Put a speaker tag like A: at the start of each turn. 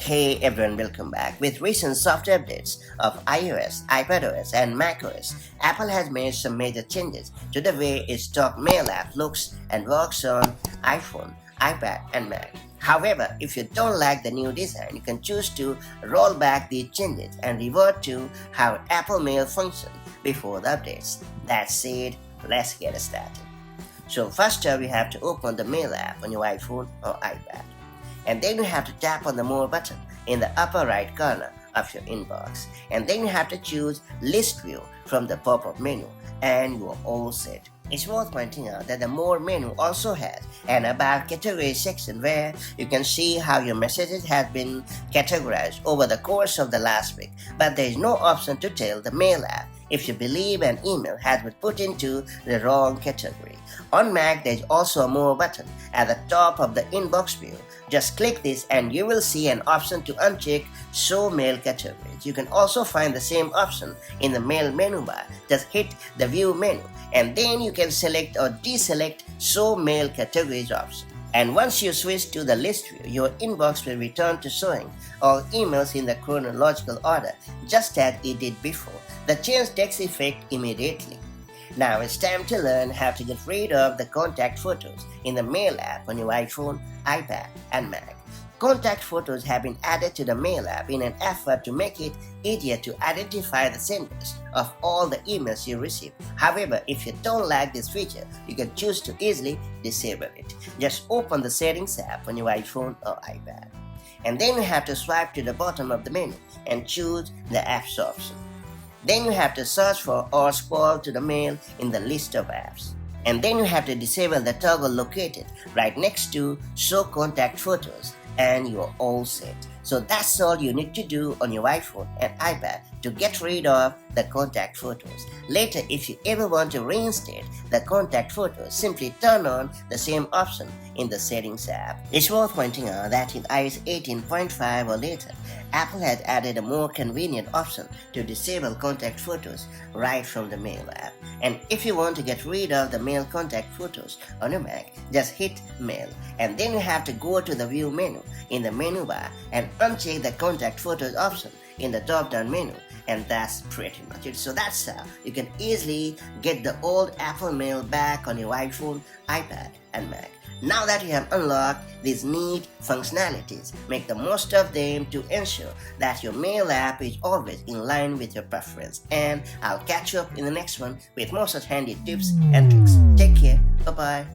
A: Hey everyone, welcome back. With recent software updates of iOS, iPadOS, and macOS, Apple has made some major changes to the way its stock mail app looks and works on iPhone, iPad, and Mac. However, if you don't like the new design, you can choose to roll back these changes and revert to how Apple Mail functioned before the updates. That said, let's get started. So first up, you have to open the mail app on your iPhone or iPad. And then you have to tap on the More button in the upper right corner of your inbox. And then you have to choose List View from the pop-up menu, and you are all set. It's worth pointing out that the More menu also has an About Categories section where you can see how your messages have been categorized over the course of the last week, but there is no option to tell the mail app if you believe an email has been put into the wrong category. On Mac, there is also a More button at the top of the inbox view. Just click this and you will see an option to uncheck Show Mail Categories. You can also find the same option in the Mail menu bar. Just hit the View menu and then you can select or deselect Show Mail Categories option. And once you switch to the list view, your inbox will return to showing all emails in the chronological order, just as it did before. The change takes effect immediately. Now it's time to learn how to get rid of the contact photos in the Mail app on your iPhone, iPad, and Mac. Contact photos have been added to the Mail app in an effort to make it easier to identify the senders of all the emails you receive. However, if you don't like this feature, you can choose to easily disable it. Just open the Settings app on your iPhone or iPad. And then you have to swipe to the bottom of the menu and choose the Apps option. Then you have to search for or scroll to the mail in the list of apps. And then you have to disable the toggle located right next to Show Contact Photos, and you're all set. So that's all you need to do on your iPhone and iPad to get rid of the contact photos. Later, if you ever want to reinstate the contact photos, simply turn on the same option in the Settings app. It's worth pointing out that in iOS 18.5 or later, Apple has added a more convenient option to disable contact photos right from the Mail app. And if you want to get rid of the Mail contact photos on your Mac, just hit Mail. And then you have to go to the View menu in the menu bar and uncheck the Contact Photos option in the drop-down menu, and that's pretty much it. So that's how you can easily get the old Apple Mail back on your iPhone, iPad, and Mac. Now that you have unlocked these neat functionalities, make the most of them to ensure that your Mail app is always in line with your preference. And I'll catch you up in the next one with more such handy tips and tricks. Take care. Bye-bye.